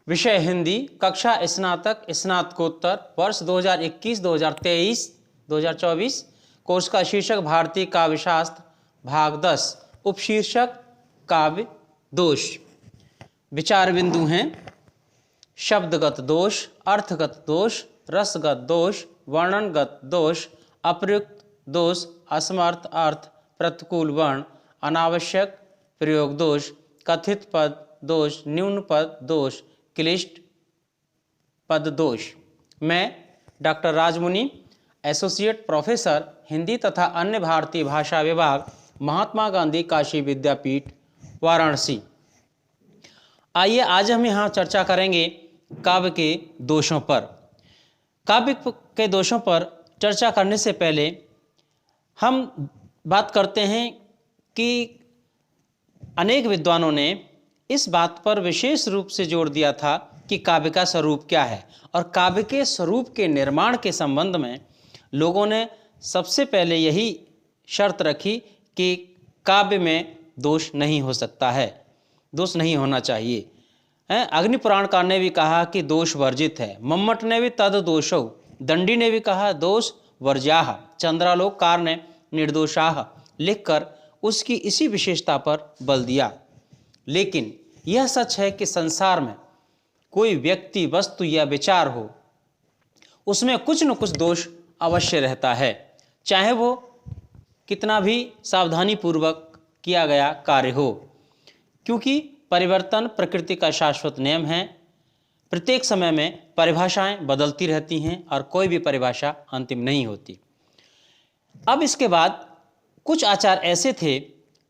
विषय हिंदी, कक्षा स्नातक स्नातकोत्तर, वर्ष 2021 2023 2024। कोर्स का शीर्षक भारतीय काव्य शास्त्र, भाग 10, उपशीर्षक काव्य दोष। विचार बिंदु हैं: शब्दगत दोष, अर्थगत दोष, रसगत दोष, वर्णनगत दोष, अप्रयुक्त दोष, असमर्थ अर्थ, प्रतिकूल वर्ण, अनावश्यक प्रयोग दोष, कथित पद दोष, न्यून पद दोष, क्लिष्ट पद दोष। मैं doctor Rajmuni, associate professor Hindi तथा अन्य भारतीय भाषा विभाग, महात्मा गांधी काशी विद्यापीठ, वाराणसी। आइए आज हम यहाँ चर्चा करेंगे काव्य के दोषों पर। काव्य के दोषों पर चर्चा करने से पहले हम बात करते हैं कि अनेक विद्वानों ने इस बात पर विशेष रूप से जोर दिया था कि काव्य का स्वरूप क्या है, और काव्य के स्वरूप के निर्माण के संबंध में लोगों ने सबसे पहले यही शर्त रखी कि काव्य में दोष नहीं हो सकता है, दोष नहीं होना चाहिए। अग्नि पुराणकार ने भी कहा कि दोष वर्जित है, मम्मट ने भी तद दोषौ, दंडी ने भी कहा दोष वर्ज्याः, चंद्रालोककार ने निर्दोषाः लिखकर उसकी इसी विशेषता पर बल दिया। लेकिन यह सच है कि संसार में कोई व्यक्ति, वस्तु या विचार हो, उसमें कुछ न कुछ दोष अवश्य रहता है, चाहे वो कितना भी सावधानी पूर्वक किया गया कार्य हो, क्योंकि परिवर्तन प्रकृति का शाश्वत नियम है। प्रत्येक समय में परिभाषाएं बदलती रहती हैं और कोई भी परिभाषा अंतिम नहीं होती। अब इसके बाद कुछ आचार्य ऐसे थे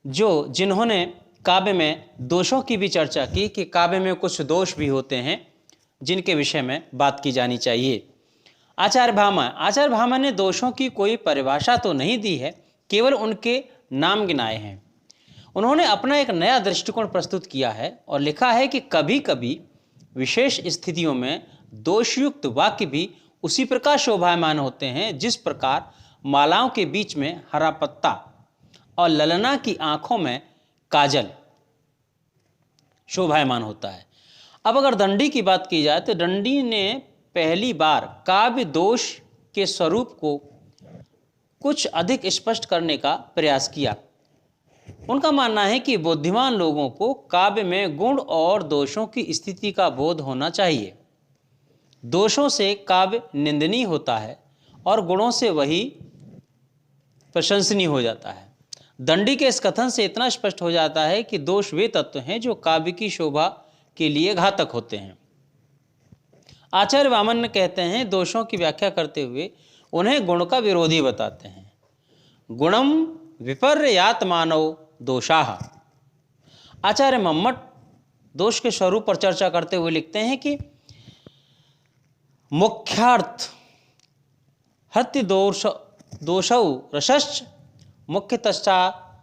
जिन्होंने काव्य में दोषों की भी चर्चा की कि काव्य में कुछ दोष भी होते हैं जिनके विषय में बात की जानी चाहिए। आचार्य भामा ने दोषों की कोई परिभाषा तो नहीं दी है, केवल उनके नाम गिनाए हैं। उन्होंने अपना एक नया दृष्टिकोण प्रस्तुत किया है और लिखा है कि कभी कभी विशेष स्थितियों में दोषयुक्त वाक्य भी उसी प्रकार शोभायमान होते हैं जिस प्रकार मालाओं के बीच में हरा पत्ता और ललना की आंखों में काजल शोभायमान होता है। अब अगर दंडी की बात की जाए तो दंडी ने पहली बार काव्य दोष के स्वरूप को कुछ अधिक स्पष्ट करने का प्रयास किया। उनका मानना है कि बुद्धिमान लोगों को काव्य में गुण और दोषों की स्थिति का बोध होना चाहिए। दोषों से काव्य निंदनीय होता है और गुणों से वही प्रशंसनीय हो जाता है। दंडी के इस कथन से इतना स्पष्ट हो जाता है कि दोष वे तत्व हैं जो काव्य की शोभा के लिए घातक होते हैं। आचार्य वामन कहते हैं, दोषों की व्याख्या करते हुए उन्हें गुण का विरोधी बताते हैं। गुणम विपर्यात मानव दोषाः। आचार्य मम्मट दोष के स्वरूप पर चर्चा करते हुए लिखते हैं कि मुख्यार्थ हत्य दोषौ रसश्च मुख्यतश्चादा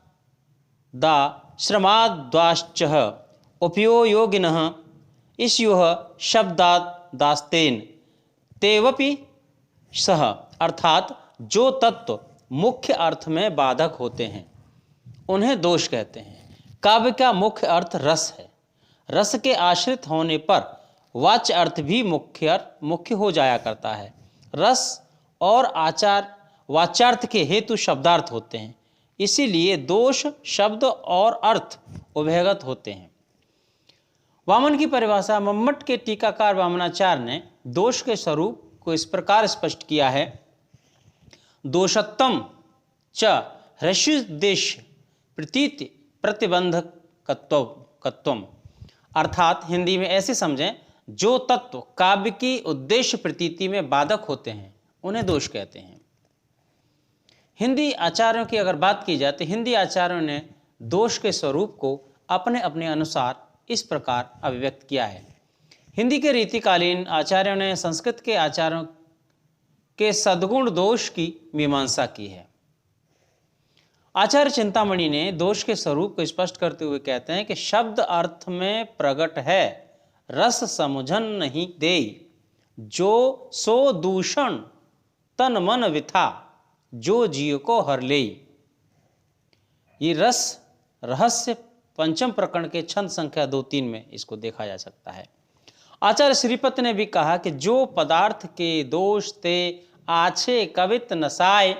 श्रमाद्वाश्च उपयोगिनः इस्युः शब्दात् दास्तेन तेवपि सह। अर्थात जो तत्व मुख्य अर्थ में बाधक होते हैं उन्हें दोष कहते हैं। काव्य का मुख्य अर्थ रस है। रस के आश्रित होने पर वाच्य अर्थ भी मुख्य हो जाया करता है। रस और वाच्यार्थ के हेतु शब्दार्थ होते हैं, इसीलिए दोष शब्द और अर्थ उभयगत होते हैं। वामन की परिभाषा मम्मट के टीकाकार वामनाचार्य ने दोष के स्वरूप को इस प्रकार स्पष्ट किया है: दोषत्वम च ह्रस्योद्देश्य प्रतीति प्रतिबंधकत्वम। अर्थात हिंदी में ऐसे समझें, जो तत्व काव्य की उद्देश्य प्रतीति में बाधक होते हैं उन्हें दोष कहते हैं। हिंदी आचार्यों की अगर बात की जाए तो हिंदी आचार्यों ने दोष के स्वरूप को अपने अपने अनुसार इस प्रकार अभिव्यक्त किया है। हिंदी के रीतिकालीन आचार्यों ने संस्कृत के आचार्यों के सद्गुण दोष की मीमांसा की है। आचार्य चिंतामणि ने दोष के स्वरूप को स्पष्ट करते हुए कहते हैं कि शब्द अर्थ में प्रकट है, रस समुझन नहीं दे, जो सो दूषण तन मन विथा, जो जीव को हर ले। ये रहस्य पंचम प्रकरण के छंद संख्या 2-3 में इसको देखा जा सकता है। आचार्य श्रीपति ने भी कहा कि जो पदार्थ के दोष ते आछे कवित नसाय,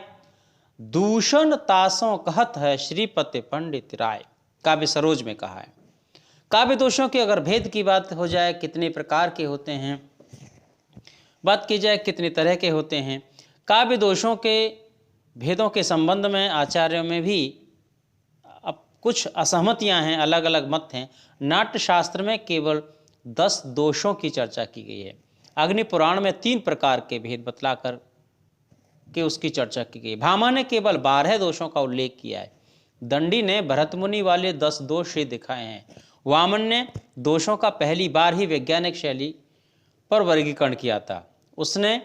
दूषण तासों कहत है श्रीपति पंडित राय। काव्य सरोज में कहा है। काव्य दोषों के अगर भेद की बात हो जाए, कितने प्रकार के होते हैं, बात की जाए कितने तरह के होते हैं, काव्य दोषों के भेदों के संबंध में आचार्यों में भी अब कुछ असहमतियां हैं, अलग अलग मत हैं। नाट्य शास्त्र में केवल 10 दोषों की चर्चा की गई है। अग्नि पुराण में 3 प्रकार के भेद बतलाकर के उसकी चर्चा की गई। भामा ने केवल 12 दोषों का उल्लेख किया है। दंडी ने भरतमुनि वाले 10 दोष ही दिखाए हैं। वामन ने दोषों का पहली बार ही वैज्ञानिक शैली पर वर्गीकरण किया था। उसने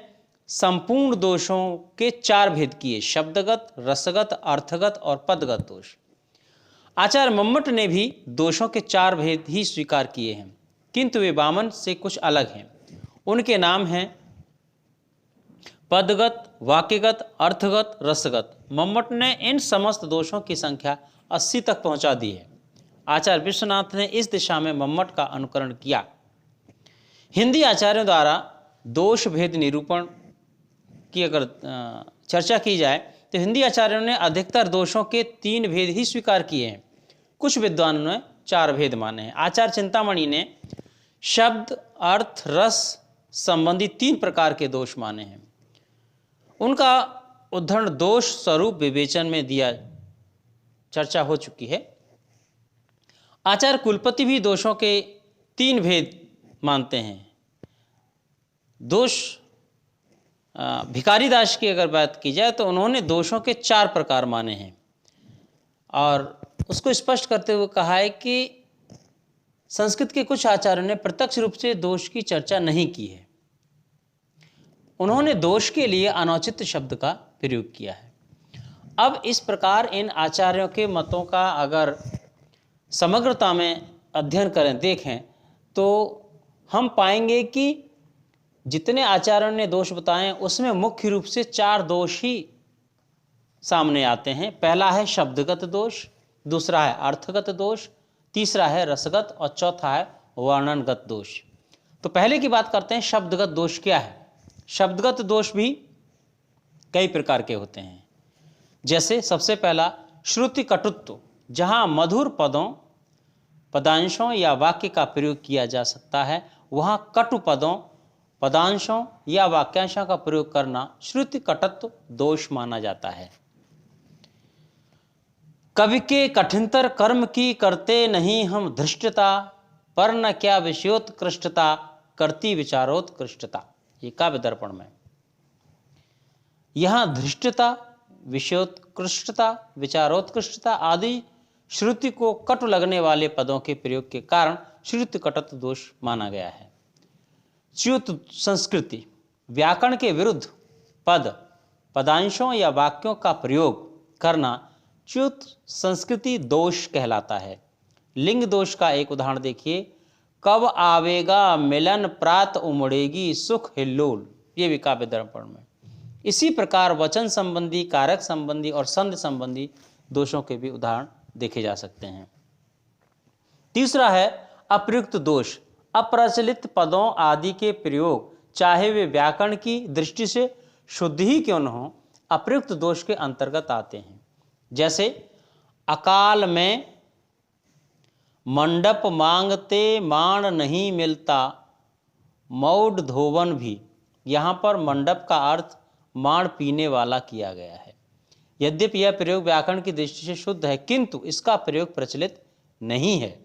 संपूर्ण दोषों के 4 भेद किए, शब्दगत, रसगत, अर्थगत और पदगत दोष। आचार्य मम्मट ने भी दोषों के 4 भेद ही स्वीकार किए हैं, किंतु वे वामन से कुछ अलग हैं। उनके नाम हैं पदगत, वाक्यगत, अर्थगत, रसगत। मम्मट ने इन समस्त दोषों की संख्या 80 तक पहुंचा दी है। आचार्य विश्वनाथ ने इस दिशा में मम्मट का अनुकरण किया। हिंदी आचार्यों द्वारा दोष भेद निरूपण की अगर चर्चा की जाए तो हिंदी आचार्यों ने अधिकतर दोषों के 3 भेद ही स्वीकार किए हैं। कुछ विद्वानों ने 4 भेद माने हैं। आचार्य चिंतामणि ने शब्द, अर्थ, रस संबंधी 3 प्रकार के दोष माने हैं। उनका उद्धरण दोष स्वरूप विवेचन में दिया, चर्चा हो चुकी है। आचार्य कुलपति भी दोषों के 3 भेद मानते हैं। दोष भिखारी दास की अगर बात की जाए तो उन्होंने दोषों के 4 प्रकार माने हैं और उसको स्पष्ट करते हुए कहा है कि संस्कृत के कुछ आचार्यों ने प्रत्यक्ष रूप से दोष की चर्चा नहीं की है। उन्होंने दोष के लिए अनौचित्य शब्द का प्रयोग किया है। अब इस प्रकार इन आचार्यों के मतों का अगर समग्रता में अध्ययन करें, देखें, तो हम पाएंगे कि जितने आचार्यों ने दोष बताए उसमें मुख्य रूप से 4 दोष ही सामने आते हैं। पहला है शब्दगत दोष, दूसरा है अर्थगत दोष, तीसरा है रसगत और चौथा है वर्णनगत दोष। तो पहले की बात करते हैं, शब्दगत दोष क्या है। शब्दगत दोष भी कई प्रकार के होते हैं। जैसे सबसे पहला श्रुति कटुत्व, जहाँ मधुर पदों, पदांशों या वाक्य का प्रयोग किया जा सकता है, वहाँ कटु पदों, पदांशों या वाक्यांशों का प्रयोग करना श्रुति कटुत्व दोष माना जाता है। कवि के कठिनतर कर्म की करते नहीं हम धृष्टता, पर न क्या विषयोत्कृष्टता, करती विचारोत्कृष्टता। ये काव्य दर्पण में यहाँ धृष्टता, विषयोत्कृष्टता, विचारोत्कृष्टता आदि श्रुति को कटु लगने वाले पदों के प्रयोग के कारण श्रुति कटुत्व दोष माना गया है। च्युत संस्कृति, व्याकरण के विरुद्ध पद, पदांशों या वाक्यों का प्रयोग करना च्युत संस्कृति दोष कहलाता है। लिंग दोष का एक उदाहरण देखिए, कब आवेगा मिलन प्रात उमड़ेगी सुख हिल्लोल। ये भी काव्य दर्पण में। इसी प्रकार वचन संबंधी, कारक संबंधी और संध संबंधी दोषों के भी उदाहरण देखे जा सकते हैं। तीसरा है अप्रयुक्त दोष। अप्रचलित पदों आदि के प्रयोग, चाहे वे व्याकरण की दृष्टि से शुद्ध ही क्यों न हो, अप्रयुक्त दोष के अंतर्गत आते हैं। जैसे अकाल में मंडप मांगते माण नहीं मिलता, मौड धोवन भी। यहाँ पर मंडप का अर्थ माण पीने वाला किया गया है। यद्यपि यह प्रयोग व्याकरण की दृष्टि से शुद्ध है, किंतु इसका प्रयोग प्रचलित नहीं है,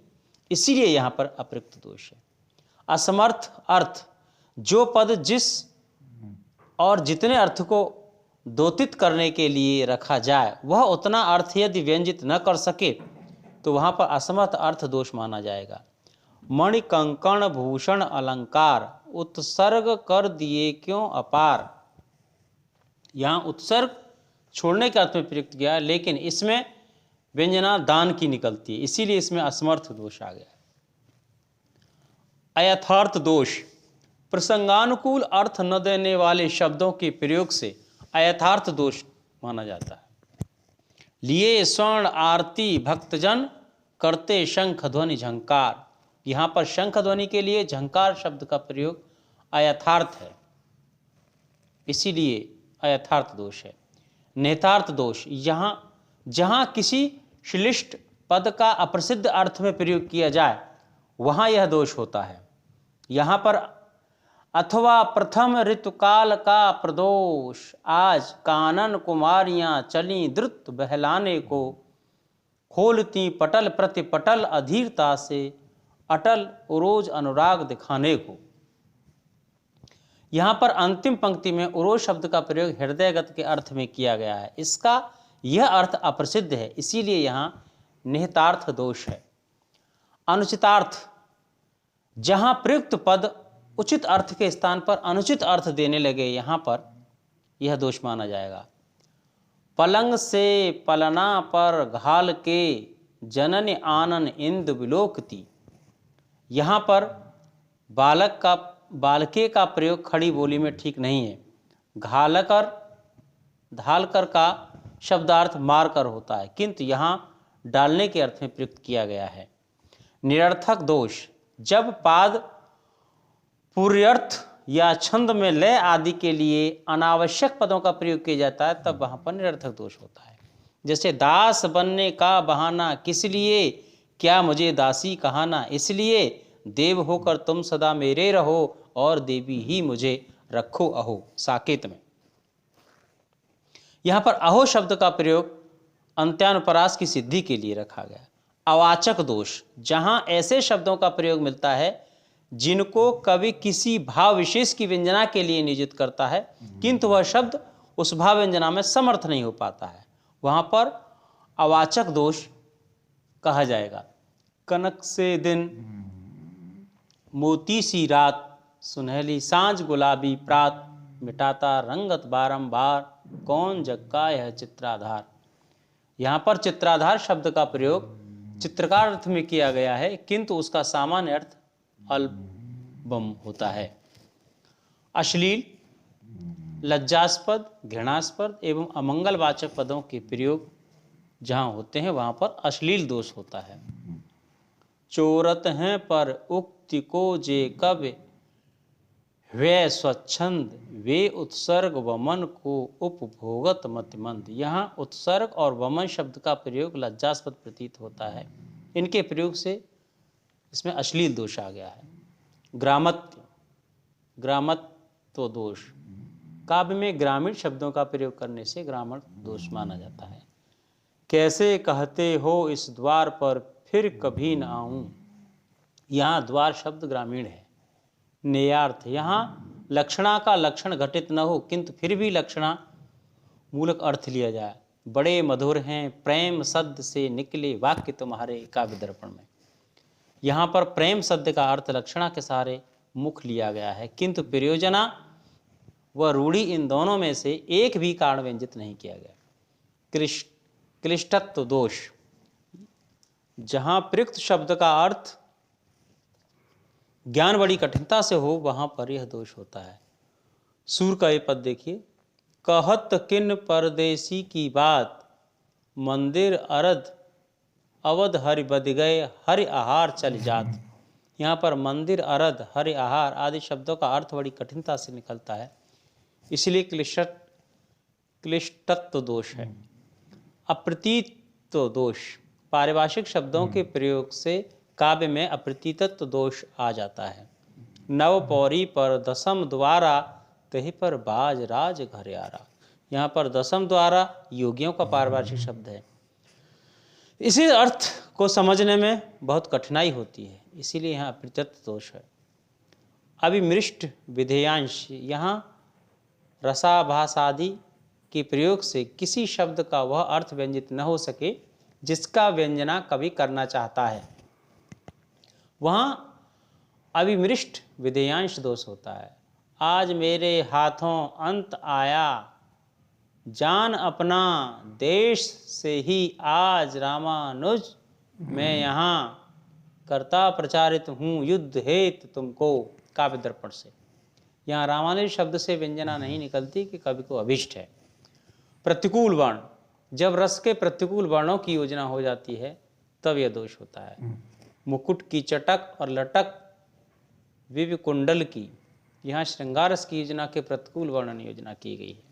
इसीलिए यहाँ पर अप्रयुक्त दोष है। असमर्थ अर्थ, जो पद जिस और जितने अर्थ को द्योतित करने के लिए रखा जाए वह उतना अर्थ यदि व्यंजित न कर सके तो वहाँ पर असमर्थ अर्थ दोष माना जाएगा। मणि कंकण भूषण अलंकार, उत्सर्ग कर दिए क्यों अपार। यहाँ उत्सर्ग छोड़ने के अर्थ में प्रयुक्त किया है, लेकिन इसमें व्यंजना दान की निकलती है, इसीलिए इसमें असमर्थ दोष आ गया। अयथार्थ दोष, प्रसंगानुकूल अर्थ न देने वाले शब्दों के प्रयोग से अयथार्थ दोष माना जाता है। लिए स्वर्ण आरती भक्तजन, करते शंख ध्वनि झंकार। यहाँ पर शंख ध्वनि के लिए झंकार शब्द का प्रयोग अयथार्थ है, इसीलिए अयथार्थ दोष है। नेतार्थ दोष, यहाँ जहाँ किसी श्लिष्ट पद का अप्रसिद्ध अर्थ में प्रयोग किया जाए वहाँ यह दोष होता है। यहाँ पर अथवा प्रथम ऋतुकाल का प्रदोष, आज कानन कुमारियाँ चली द्रुत बहलाने को, खोलती पटल प्रति पटल अधीरता से, अटल उरोज अनुराग दिखाने को। यहाँ पर अंतिम पंक्ति में उरोज शब्द का प्रयोग हृदयगत के अर्थ में किया गया है, इसका यह अर्थ अप्रसिद्ध है, इसीलिए यहाँ निहितार्थ दोष है। अनुचितार्थ, जहाँ प्रयुक्त पद उचित अर्थ के स्थान पर अनुचित अर्थ देने लगे, यहाँ पर यह दोष माना जाएगा। पलंग से पलना पर घाल के, जनन आनन इंद विलोकती, यहाँ पर बालके का प्रयोग खड़ी बोली में ठीक नहीं है। घालकर धालकर का शब्दार्थ मारकर होता है, किंतु यहाँ डालने के अर्थ में प्रयुक्त किया गया है। निरर्थक दोष, जब पाद पूर्यर्थ या छंद में लय आदि के लिए अनावश्यक पदों का प्रयोग किया जाता है तब वहाँ पर निरर्थक दोष होता है। जैसे दास बनने का बहाना किस लिए, क्या मुझे दासी कहाना, इसलिए देव होकर तुम सदा मेरे रहो और देवी ही मुझे रखो अहो, साकेत में। यहाँ पर अहो शब्द का प्रयोग अंत्यानुप्रास की सिद्धि के लिए रखा गया। अवाचक दोष, जहाँ ऐसे शब्दों का प्रयोग मिलता है जिनको कवि किसी भाव विशेष की व्यंजना के लिए नियोजित करता है, किंतु वह शब्द उस भाव व्यंजना में समर्थ नहीं हो पाता है, वहाँ पर अवाचक दोष कहा जाएगा। कनक से दिन, मोती सी रात, सुनहली सांझ गुलाबी प्रात, मिटाता रंगत बारंबार, कौन जग का यह चित्राधार। यहाँ पर चित्राधार शब्द का प्रयोग चित्रकार अर्थ में किया गया है, किंतु उसका सामान्य अर्थ अल्बम होता है। अश्लील, लज्जास्पद, घृणास्पद एवं अमंगलवाचक पदों के प्रयोग जहाँ होते हैं वहाँ पर अश्लील दोष होता है। चोरत हैं पर उक्ति को जे कवि, वे स्वच्छंद, वे उत्सर्ग वमन को उपभोगत मतिमंद। यहाँ उत्सर्ग और वमन शब्द का प्रयोग लज्जास्पद प्रतीत होता है, इनके प्रयोग से इसमें अश्लील दोष आ गया है। ग्रामत्व दोष, काव्य में ग्रामीण शब्दों का प्रयोग करने से ग्रामर दोष माना जाता है। कैसे कहते हो इस द्वार पर फिर कभी न आऊं, यहाँ द्वार शब्द ग्रामीण है। नेयार्थ, यहाँ लक्षणा का लक्षण घटित न हो किंतु फिर भी लक्षणा मूलक अर्थ लिया जाए। बड़े मधुर हैं प्रेम शब्द से निकले वाक्य तुम्हारे काव्य दर्पण में। यहाँ पर प्रेम शब्द का अर्थ लक्षणा के सहारे मुख लिया गया है, किंतु प्रयोजना व रूढ़ी इन दोनों में से एक भी कारण व्यंजित नहीं किया गया। क्लिष्टत्व दोष, जहाँ प्रयुक्त शब्द का अर्थ ज्ञान बड़ी कठिनता से हो वहाँ पर यह दोष होता है। सूर का ये पद देखिए, कहत किन परदेसी की बात, मंदिर अरद अवध हरि बद गए, हरि आहार चल जात। यहाँ पर मंदिर अरद हरि आहार आदि शब्दों का अर्थ बड़ी कठिनता से निकलता है, इसलिए क्लिष्टत्व दोष है। अप्रतीतत्व दोष, पारिभाषिक शब्दों के प्रयोग से काव्य में अप्रतीतत्व दोष आ जाता है। नव पौरी पर दसम द्वारा, तही पर बाज राज घरयारा। यहाँ पर दसम द्वारा योगियों का पारिभाषिक शब्द है, इसी अर्थ को समझने में बहुत कठिनाई होती है, इसीलिए यहाँ अप्रतीतत्व दोष है। अभिमृष्ट विधेयांश, यहाँ रसाभासादि के प्रयोग से किसी शब्द का वह अर्थ व्यंजित न हो सके जिसका व्यंजना कवि करना चाहता है, वहाँ अभिमृष्ट विधेयांश दोष होता है। आज मेरे हाथों अंत आया, जान अपना देश से ही आज रामानुज, मैं यहाँ करता प्रचारित हूँ युद्ध हेतु तुमको, काव्य दर्पण से। यहाँ रामानुज शब्द से व्यंजना नहीं निकलती कि कवि को अभिष्ट है। प्रतिकूल वर्ण, जब रस के प्रतिकूल वर्णों की योजना हो जाती है तब यह दोष होता है। मुकुट की चटक और लटक विवि कुंडल की, यहाँ श्रृंगार रस की योजना के प्रतिकूल वर्णन योजना की गई है।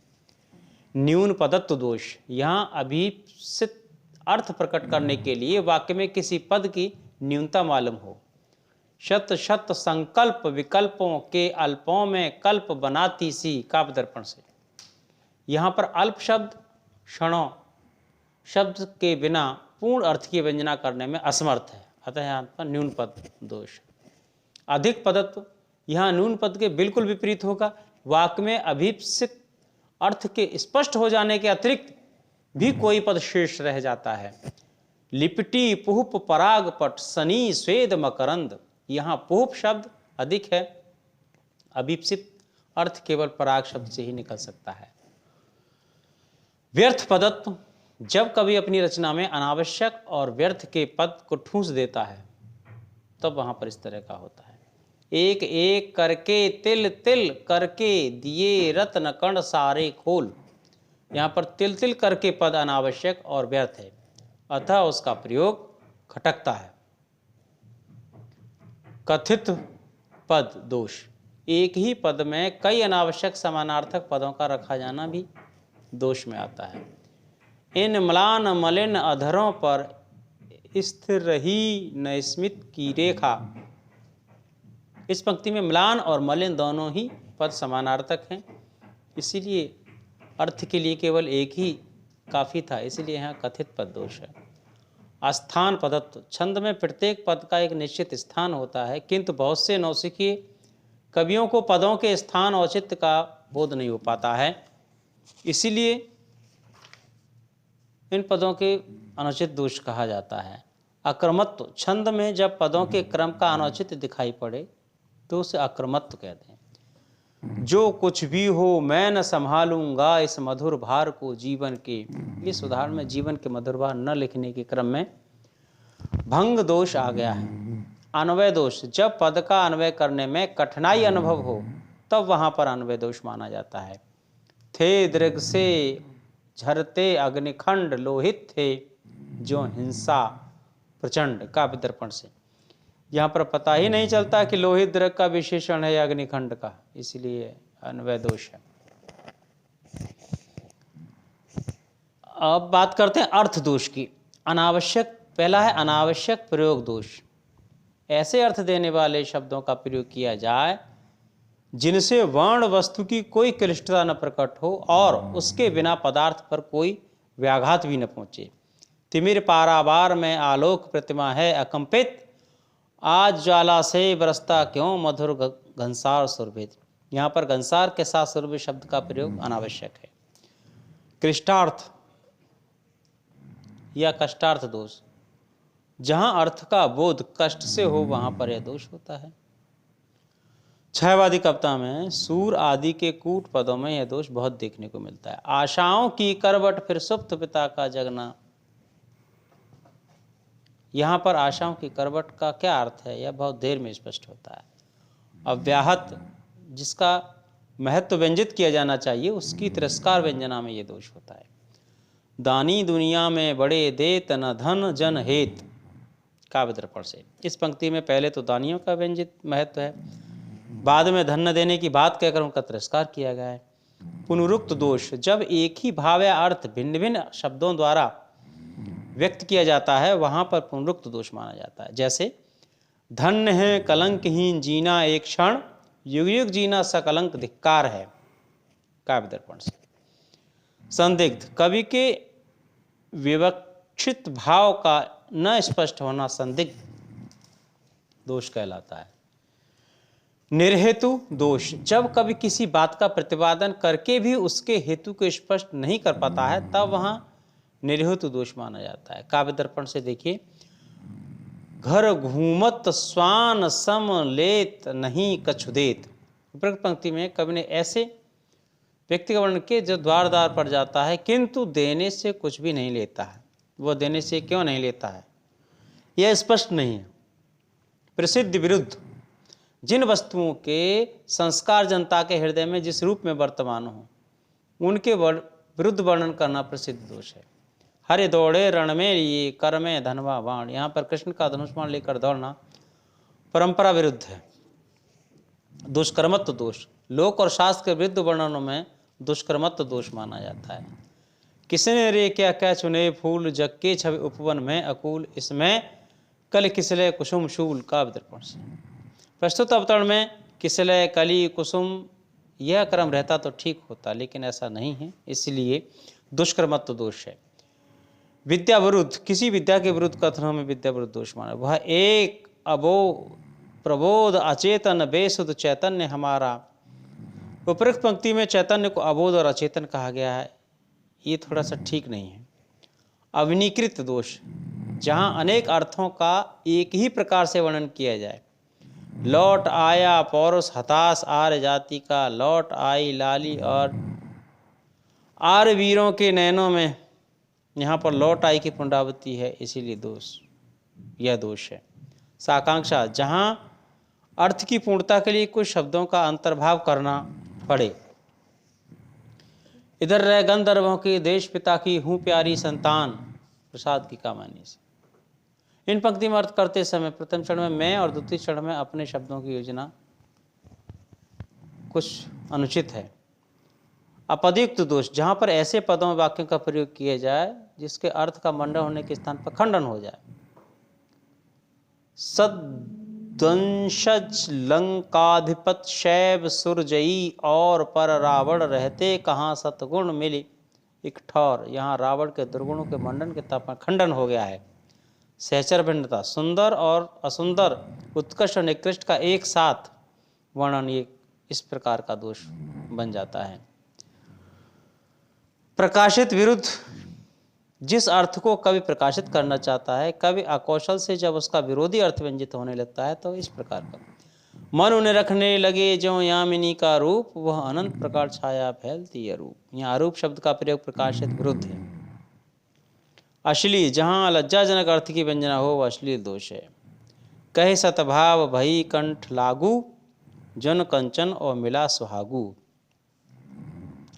न्यून पदत्व दोष, यहाँ अभीप्सित अर्थ प्रकट करने के लिए वाक्य में किसी पद की न्यूनता मालूम हो। शत शत संकल्प विकल्पों के अल्पों में कल्प बनाती सी, काव्य दर्पण से। यहाँ पर अल्प शब्द क्षणों शब्द के बिना पूर्ण अर्थ की व्यंजना करने में असमर्थ है, अतः यहाँ पर न्यून पद दोष। अधिक पदत्व, यहाँ न्यून पद के बिल्कुल विपरीत होगा। वाक्य में अभीप्सित अर्थ के स्पष्ट हो जाने के अतिरिक्त भी कोई पद शेष रह जाता है। लिपटी पुहुप परागपट सनी स्वेद मकरंद, यहाँ पुहुप शब्द अधिक है, अभीप्सित अर्थ केवल पराग शब्द से ही निकल सकता है। व्यर्थ पदत्व, जब कभी अपनी रचना में अनावश्यक और व्यर्थ के पद को ठूंस देता है तब वहां पर इस तरह का होता है। एक एक करके तिल तिल करके दिए रत्न कण सारे खोल, यहाँ पर तिल तिल करके पद अनावश्यक और व्यर्थ है, अतः उसका प्रयोग खटकता है। कथित पद दोष, एक ही पद में कई अनावश्यक समानार्थक पदों का रखा जाना भी दोष में आता है। इन म्लान मलिन अधरों पर स्थिर रही न स्मित की रेखा, इस पंक्ति में म्लान और मलिन दोनों ही पद समानार्थक हैं, इसीलिए अर्थ के लिए केवल एक ही काफ़ी था, इसलिए यहाँ कथित पद दोष है। अस्थान पदत्व, छंद में प्रत्येक पद का एक निश्चित स्थान होता है, किंतु बहुत से नौसिखिए कवियों को पदों के स्थान औचित्य का बोध नहीं हो पाता है, इसीलिए इन पदों के अनुचित दोष कहा जाता है। अक्रमत्व, छंद में जब पदों के क्रम का अनुचित दिखाई पड़े तो उसे अक्रमत्व कहते हैं। जो कुछ भी हो मैं न संभालूंगा इस मधुर भार को जीवन के, इस उदाहरण में जीवन के मधुर भार न लिखने के क्रम में भंग दोष आ गया है। अन्वय दोष, जब पद का अन्वय करने में कठिनाई अनुभव हो तब वहां पर अन्वय दोष माना जाता है। थे दृग से झरते अग्निखंड लोहित थे जो हिंसा प्रचंड, काव्य दर्पण से। यहाँ पर पता ही नहीं चलता कि लोहित दृग का विशेषण है या अग्निखंड का, इसलिए अन्वय दोष है। अब बात करते हैं अर्थ दोष की। अनावश्यक, पहला है अनावश्यक प्रयोग दोष, ऐसे अर्थ देने वाले शब्दों का प्रयोग किया जाए जिनसे वर्ण वस्तु की कोई क्लिष्टता न प्रकट हो और उसके बिना पदार्थ पर कोई व्याघात भी न पहुंचे। तिमिर पारावार में आलोक प्रतिमा है अकंपित, आज ज्वाला से बरसता क्यों मधुर घनसार सुरभित, यहाँ पर घनसार के साथ सुरभि शब्द का प्रयोग अनावश्यक है। क्लिष्टार्थ या कष्टार्थ दोष, जहाँ अर्थ का बोध कष्ट से हो वहाँ पर यह दोष होता है। छयवादी कविता में सूर आदि के कूट पदों में यह दोष बहुत देखने को मिलता है। आशाओं की करवट फिर सुप्त पिता का जगना, यहाँ पर आशाओं की करवट का क्या अर्थ है यह बहुत देर में स्पष्ट होता है। अव्याहत, जिसका महत्व व्यंजित किया जाना चाहिए उसकी तिरस्कार व्यंजना में यह दोष होता है। दानी दुनिया में बड़े देत न धन जन हेत, काव्य दर्पण से। इस पंक्ति में पहले तो दानियों का व्यंजित महत्व है, बाद में धन न देने की बात कहकर उनका तिरस्कार किया गया है। पुनरुक्त दोष, जब एक ही भाव या अर्थ भिन्न भिन्न शब्दों द्वारा व्यक्त किया जाता है वहां पर पुनरुक्त दोष माना जाता है। जैसे धन्य है कलंकहीन जीना एक क्षण, युग युग जीना सकलंक धिक्कार है, काव्य दर्पण से। संदिग्ध, कवि के विवक्षित भाव का न स्पष्ट होना संदिग्ध दोष कहलाता है। निर्हेतु दोष, जब कवि किसी बात का प्रतिपादन करके भी उसके हेतु को स्पष्ट नहीं कर पाता है तब वहां निर्हेतु दोष माना जाता है। काव्य दर्पण से देखिए, घर घूमत स्वान सम लेत नहीं कछुदेत, उपरोक्त पंक्ति में कवि ने ऐसे व्यक्ति का वर्णन किया जो द्वार द्वार पर जाता है किंतु देने से कुछ भी नहीं लेता है। वह देने से क्यों नहीं लेता है यह स्पष्ट नहीं है। प्रसिद्ध विरुद्ध, जिन वस्तुओं के संस्कार जनता के हृदय में जिस रूप में वर्तमान हो उनके विरुद्ध वर्णन करना प्रसिद्ध दोष है। हरे दौड़े रण में लिए कर में धनवा बाण। यहाँ पर कृष्ण का धनुष बाण लेकर दौड़ना परंपरा विरुद्ध है। दुष्कर्मत्व दोष, लोक और शास्त्र के विरुद्ध वर्णनों में दुष्कर्मत्व दोष माना जाता है। किसने रे क्या क्या चुने फूल, जग के छवि उपवन में अकूल, इसमें कल किसले कुसुम शूल का दर्पण से। प्रस्तुत अवतरण में किसले कली कुसुम यह क्रम रहता तो ठीक होता, लेकिन ऐसा नहीं है, इसलिए दुष्कर्मत्व दोष है। विद्या विरुद्ध, किसी विद्या के विरुद्ध कथनों में विद्या विरुद्ध दोष माना। वह एक अबो प्रबोध अचेतन बेसुध चैतन्य हमारा। उपरोक्त पंक्ति में चैतन्य को अबोध और अचेतन कहा गया है, ये थोड़ा सा ठीक नहीं है। अविनीकृत दोष, जहाँ अनेक अर्थों का एक ही प्रकार से वर्णन किया जाए। लौट आया पौरुष हताश आर्य जाति का, लौट आई लाली और आर्य वीरों के नयनों में, यहाँ पर लौट आई की पुनरावृत्ति है, इसीलिए दोष, यह दोष है। साकांक्षा, जहाँ अर्थ की पूर्णता के लिए कुछ शब्दों का अंतर्भाव करना पड़े। इधर रह गंधर्वों के देश पिता की हूँ प्यारी संतान, प्रसाद की कामानी से। इन पंक्ति में अर्थ करते समय प्रथम चरण में मैं और द्वितीय चरण में अपने शब्दों की योजना कुछ अनुचित है। अपदयुक्त दोष, जहाँ पर ऐसे पदों में वाक्यों का प्रयोग किया जाए जिसके अर्थ का मंडन होने के स्थान पर खंडन हो जाए। सद्वंशज लंकाधिपत शैव सुरजयी और पर रावण रहते कहाँ सतगुण मिली एक ठौर, यहाँ रावण के दुर्गुणों के मंडन के ताप में खंडन हो गया है। सहचर भिन्नता, सुंदर और असुंदर, उत्कृष्ट और निकृष्ट का एक साथ वर्णन, ये इस प्रकार का दोष बन जाता है। प्रकाशित विरुद्ध, जिस अर्थ को कवि प्रकाशित करना चाहता है, कवि अकौशल से जब उसका विरोधी अर्थ व्यंजित होने लगता है तो इस प्रकार का। मन उन्हें रखने लगे जो यामिनी का रूप, वह अनंत प्रकार छाया फैलती अरूप। यहाँ अरूप शब्द का प्रयोग प्रकाशित विरुद्ध है। अश्लील, जहाँ लज्जाजनक अर्थ की व्यंजना हो वह अश्लील दोष है। कहे सतभाव भई कंठ लागू, जन कंचन और मिला सुहागू।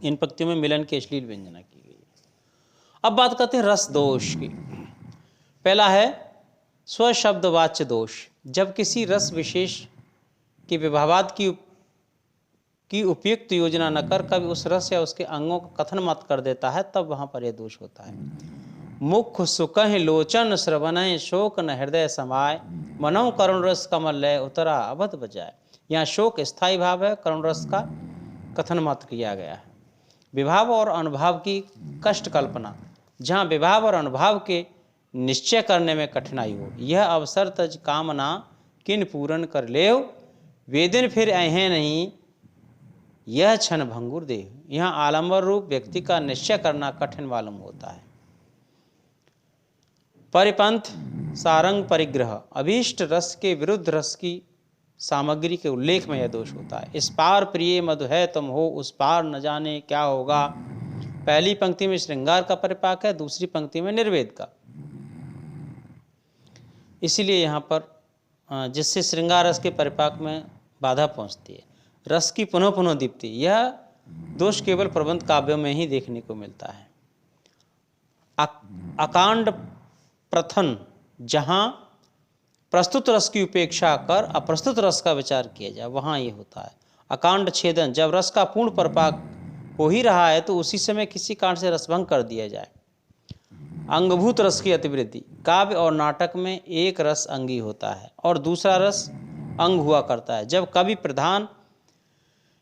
इन पंक्तियों में मिलन की अश्लील व्यंजना की गई है। अब बात करते हैं रस दोष की। पहला है स्वशब्दवाच्य दोष, जब किसी रस विशेष के विभावाद की उपयुक्त योजना न कर कभी उस रस या उसके अंगों का कथन मत कर देता है, तब वहां पर यह दोष होता है। मुख सुकह लोचन श्रवण शोक न हृदय समाय, मनौ करुण रस कमल लय उतरा अवध बजाय। यहाँ शोक स्थायी भाव है, करुण रस का कथन मात्र किया गया है। विभाव और अनुभाव की कष्ट कल्पना, जहाँ विभाव और अनुभाव के निश्चय करने में कठिनाई हो। यह अवसर तज कामना किन पूरन कर लेव, वेदिन फिर अहें नहीं यह क्षण भंगुर देह। यहाँ आलंबर रूप व्यक्ति का निश्चय करना कठिन मालूम होता है। परिपंथ सारंग परिग्रह, अभीष्ट रस के विरुद्ध रस की सामग्री के उल्लेख में यह दोष होता है। इस पार प्रिय मधु है तुम हो, उस पार न जाने क्या होगा। पहली पंक्ति में श्रृंगार का परिपाक है, दूसरी पंक्ति में निर्वेद का। इसीलिए यहाँ पर जिससे श्रृंगार रस के परिपाक में बाधा पहुँचती है, रस की पुनः पुनः दीप्ति, यह दोष केवल प्रबंध काव्यों में ही देखने को मिलता है। अकांड प्रथन, जहाँ प्रस्तुत रस की उपेक्षा कर अप्रस्तुत रस का विचार किया जाए, वहाँ ये होता है। अकांड छेदन, जब रस का पूर्ण परिपाक हो ही रहा है तो उसी समय किसी कारण से रसभंग कर दिया जाए। अंगभूत रस की अतिवृद्धि, काव्य और नाटक में एक रस अंगी होता है और दूसरा रस अंग हुआ करता है। जब कवि प्रधान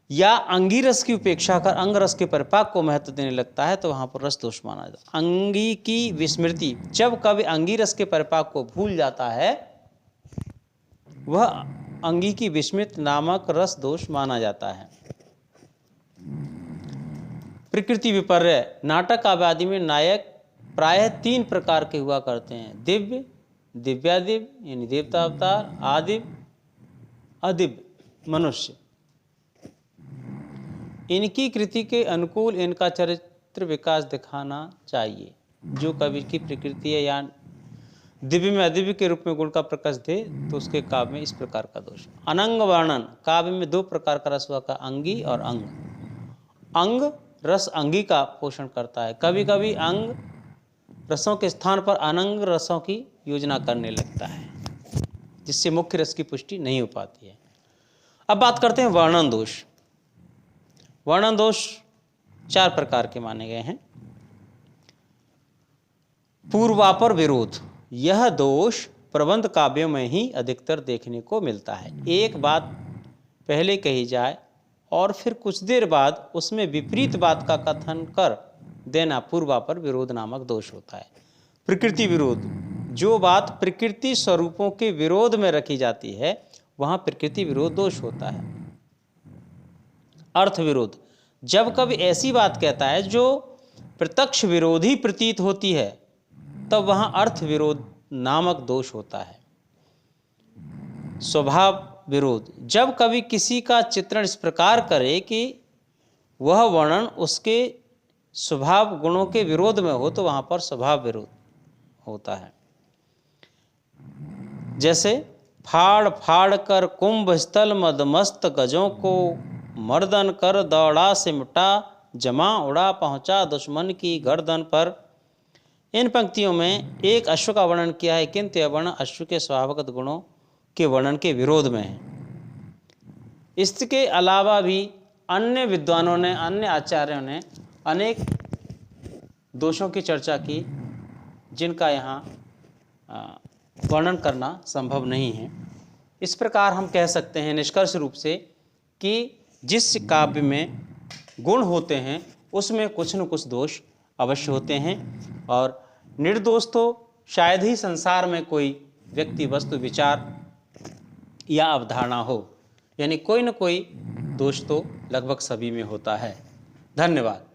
या अंगी रस की उपेक्षा कर अंग रस के परिपाक को महत्व देने लगता है तो वहाँ पर रस दोष माना जाता है। अंगी की विस्मृति, जब कवि अंगी रस के परिपाक को भूल जाता है वह अंगी की विस्मृत नामक रस दोष माना जाता है। प्रकृति विपर्य, नाटक काव्यादि में नायक प्रायः तीन प्रकार के हुआ करते हैं। दिव्य, दिव्यादिव्य यानी देवता अवतार, आदिव्य, अदिव्य मनुष्य। इनकी कृति के अनुकूल इनका चरित्र विकास दिखाना चाहिए। जो कवि की प्रकृति है या दिव्य में अदिव्य के रूप में गुण का प्रकाश दे तो उसके काव्य में इस प्रकार का दोष। अनंग वर्णन, काव्य में दो प्रकार का रस हुआ का, अंगी और अंग। अंग रस अंगी का पोषण करता है। कभी कभी अंग रसों के स्थान पर अनंग रसों की योजना करने लगता है, जिससे मुख्य रस की पुष्टि नहीं हो पाती है। अब बात करते हैं वर्णन दोष। वर्णन दोष 4 प्रकार के माने गए हैं। पूर्वापर विरोध, यह दोष प्रबंध काव्यों में ही अधिकतर देखने को मिलता है। एक बात पहले कही जाए और फिर कुछ देर बाद उसमें विपरीत बात का कथन कर देना पूर्वापर विरोध नामक दोष होता है। प्रकृति विरोध, जो बात प्रकृति स्वरूपों के विरोध में रखी जाती है वहाँ प्रकृति विरोध दोष होता है। अर्थ विरोध, जब कभी ऐसी बात कहता है जो प्रत्यक्ष विरोधी प्रतीत होती है तब वहाँ अर्थ विरोध नामक दोष होता है। स्वभाव विरोध, जब कभी किसी का चित्रण इस प्रकार करे कि वह वर्णन उसके स्वभाव गुणों के विरोध में हो तो वहाँ पर स्वभाव विरोध होता है। जैसे फाड़ फाड़ कर कुंभ स्थल मदमस्त गजों को मर्दन कर दौड़ा सिमटा जमा उड़ा पहुँचा दुश्मन की गर्दन पर। इन पंक्तियों में एक अश्व का वर्णन किया है, किंतु यह वर्णन अश्व के स्वाभाविक गुणों के वर्णन के विरोध में है। इसके अलावा भी अन्य विद्वानों ने, अन्य आचार्यों ने अनेक दोषों की चर्चा की जिनका यहाँ वर्णन करना संभव नहीं है। इस प्रकार हम कह सकते हैं निष्कर्ष रूप से कि जिस काव्य में गुण होते हैं उसमें कुछ न कुछ दोष अवश्य होते हैं, और निर्दोष तो शायद ही संसार में कोई व्यक्ति, वस्तु, विचार या अवधारणा हो, यानी कोई न कोई दोष तो लगभग सभी में होता है। धन्यवाद।